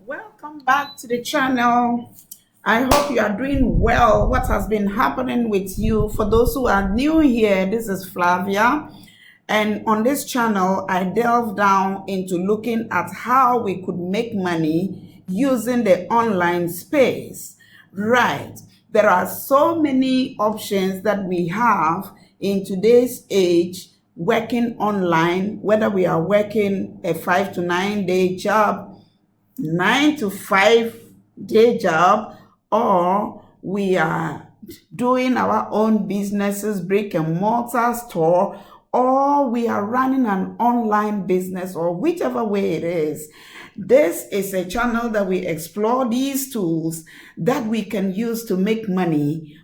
Welcome back to the channel. I hope you are doing well. What has been happening with you? For those who are new here, this is Flavia, and on this channel I delve down into looking at how we could make money using the online space. Right, there are so many options that we have in today's age working online, whether we are working a 5 to 9 day job, 9 to 5 day job, or we are doing our own businesses, brick and mortar store, or we are running an online business, or whichever way it is. This is a channel that we explore these tools that we can use to make money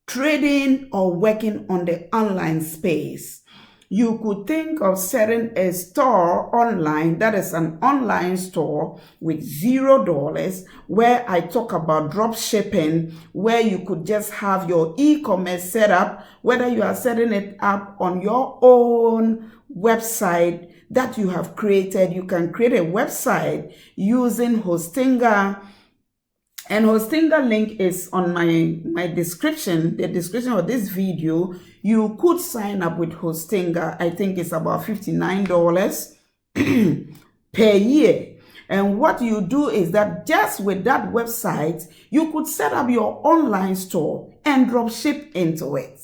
trading or working on the online space. You could think of setting a store online, that is an online store with $0, where I talk about drop shipping, where you could just have your e-commerce set up, whether you are setting it up on your own website that you have created. You can create a website using Hostinga. And Hostinga link is on my description, the description of this video. You could sign up with Hostinga. I think it's about $59 per year. And what you do is that just with that website, you could set up your online store and drop ship into it.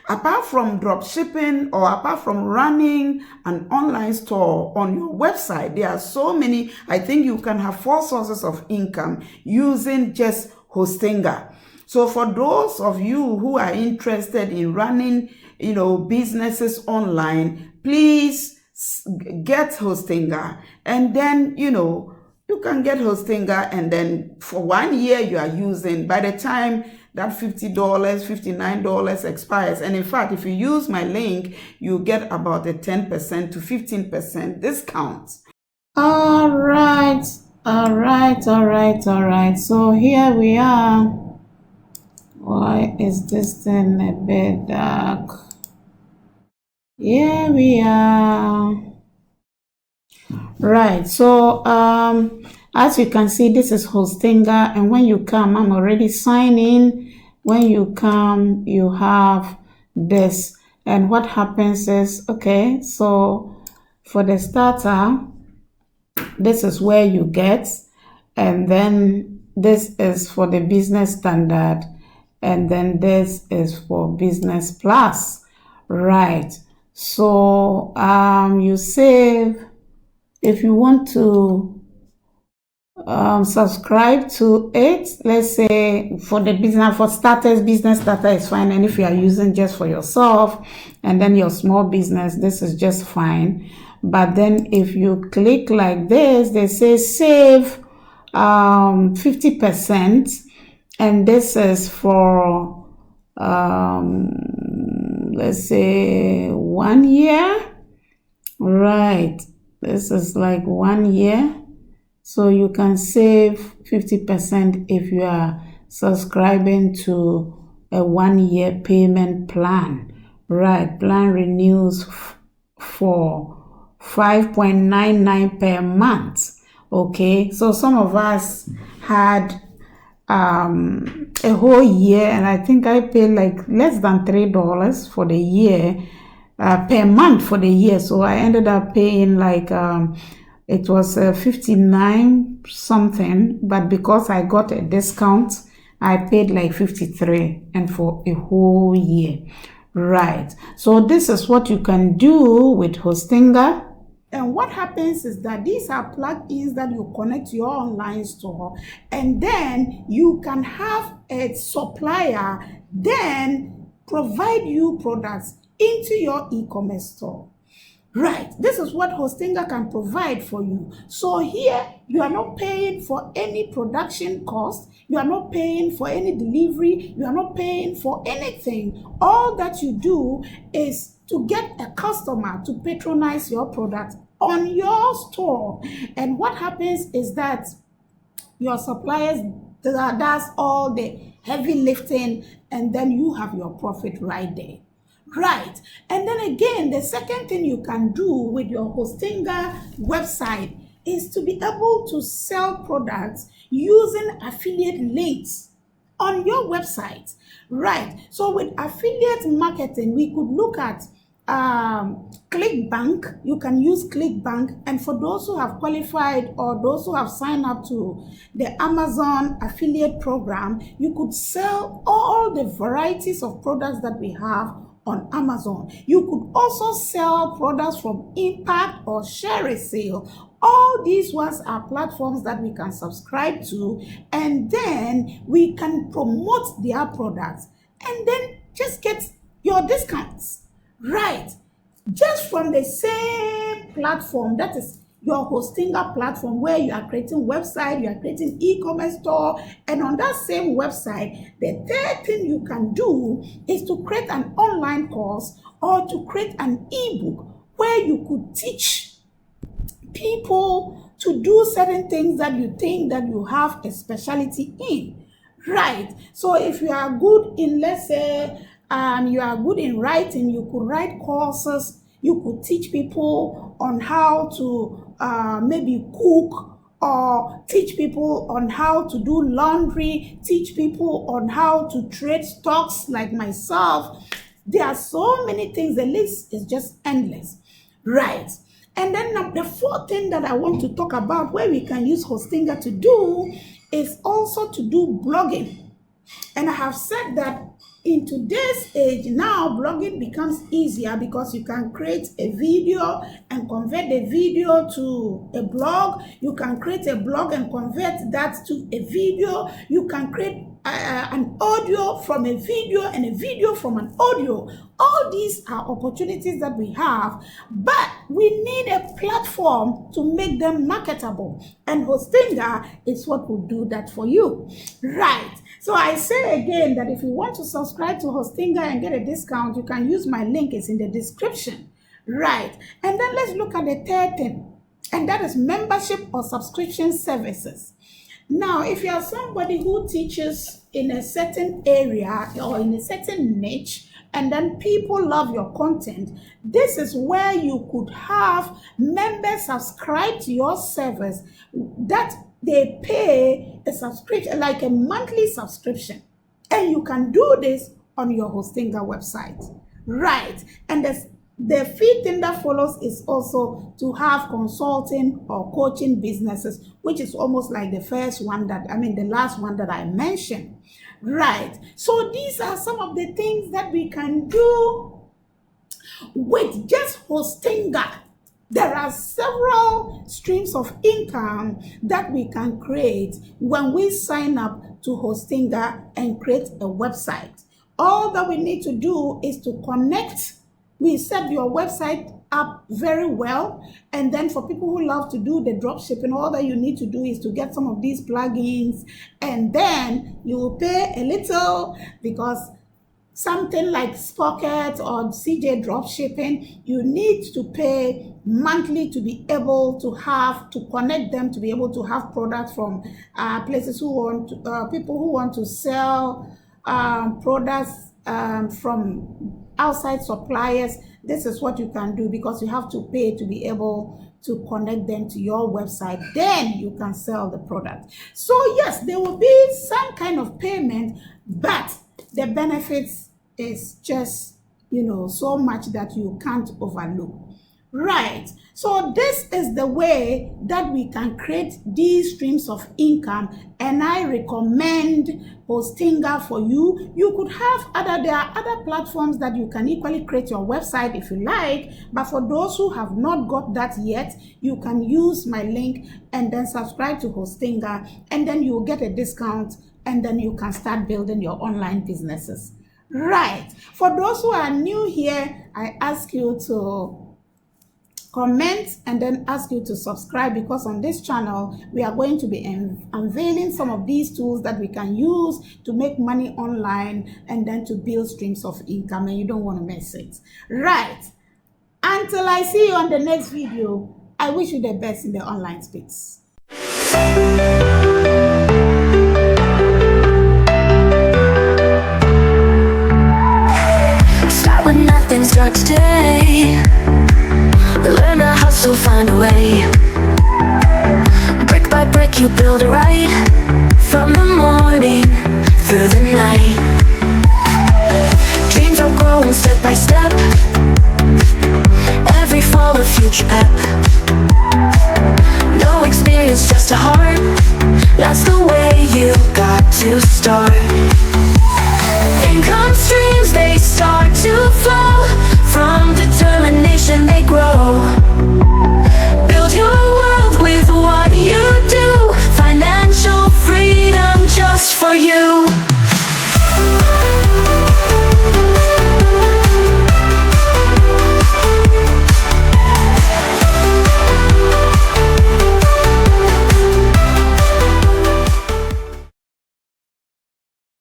Apart from drop shipping or apart from running an online store on your website, there are so many. I think you can have 4 sources of income using just Hostinga. So for those of you who are interested in running, businesses online, please get Hostinga. And then, you can get Hostinga, and then for 1 year you are using. By the time that $50, $59 expires, and in fact, if you use my link, you get about a 10% to 15% discount. All right. So here we are. Why is this thing a bit dark? Here we are. Right, so as you can see, this is Hostinga, and when you come, I'm already signed in. When you come, you have this, and what happens is, okay, so for the starter, this is where you get, and then this is for the business standard, and then this is for business plus. Right, so you save. If you want to subscribe to it, let's say for the business, for starters, business starter is fine. And if you are using just for yourself and then your small business, this is just fine. But then if you click like this, they say save 50%, and this is for let's say 1 year. Right, this is like 1 year. So you can save 50% if you are subscribing to a 1 year payment plan. Right, plan renews for $5.99 per month. Okay, so some of us had a whole year, and I think I paid like less than $3 for the year, per month for the year. So I ended up paying like it was 59 something, but because I got a discount, I paid like 53, and for a whole year. Right, so this is what you can do with Hostinga. And what happens is that these are plugins that you connect to your online store, and then you can have a supplier then provide you products into your e-commerce store. Right, this is what Hostinga can provide for you. So here, you are not paying for any production cost, you are not paying for any delivery, you are not paying for anything. All that you do is to get a customer to patronize your product on your store. And what happens is that your suppliers does all the heavy lifting, and then you have your profit right there. Right, and then again, the second thing you can do with your Hostinga website is to be able to sell products using affiliate links on your website, right? So with affiliate marketing, we could look at ClickBank. You can use ClickBank, and for those who have qualified or those who have signed up to the Amazon affiliate program, you could sell all the varieties of products that we have on Amazon. You could also sell products from Impact or Share a Sale. All these ones are platforms that we can subscribe to, and then we can promote their products and then just get your discounts, right? Just from the same platform, that is your Hostinga platform, where you are creating website, you are creating e-commerce store, and on that same website, the third thing you can do is to create an online course or to create an ebook where you could teach people to do certain things that you think that you have a specialty in, right? So if you are good in, let's say, you are good in writing, you could write courses, you could teach people on how to maybe cook, or teach people on how to do laundry, teach people on how to trade stocks like myself. There are so many things, the list is just endless, right? And then the fourth thing that I want to talk about where we can use Hostinga to do is also to do blogging. And I have said that in today's age now, blogging becomes easier because you can create a video and convert the video to a blog. You can create a blog and convert that to a video. You can create an audio from a video and a video from an audio. All these are opportunities that we have, but we need a platform to make them marketable. And Hostinga is what will do that for you, right? So I say again that if you want to subscribe to Hostinga and get a discount, you can use my link. It's in the description, right? And then let's look at the third thing, and that is membership or subscription services. Now, if you are somebody who teaches in a certain area or in a certain niche, and then people love your content, this is where you could have members subscribe to your service, that they pay a subscription, like a monthly subscription. And you can do this on your Hostinga website, right? And the fifth thing that follows is also to have consulting or coaching businesses, which is almost like the first one the last one that I mentioned, right? So these are some of the things that we can do with just Hostinga. There are several streams of income that we can create when we sign up to Hostinga and create a website. All that we need to do is to connect. We set your website up very well, and then for people who love to do the drop shipping, all that you need to do is to get some of these plugins, and then you will pay a little, because something like Spocket or CJ Dropshipping, you need to pay monthly to be able to connect them, to be able to have products from places people who want to sell products from outside suppliers. This is what you can do, because you have to pay to be able to connect them to your website. Then you can sell the product. So yes, there will be some kind of payment, but the benefits is just, so much that you can't overlook, right? So this is the way that we can create these streams of income, and I recommend Hostinga for you. You could have there are other platforms that you can equally create your website if you like, but for those who have not got that yet, you can use my link and then subscribe to Hostinga, and then you will get a discount, and then you can start building your online businesses, right? For those who are new here, I ask you to comment and then ask you to subscribe, because on this channel we are going to be unveiling some of these tools that we can use to make money online and then to build streams of income, and you don't want to miss it, right? Until I see you on the next video, I wish you the best in the online space. Start with nothing, start today. Learn to hustle, find a way. You build it right from the morning through the night. Dreams are growing step by step, every fall a future ep. No experience, just a heart. That's the way you got to start.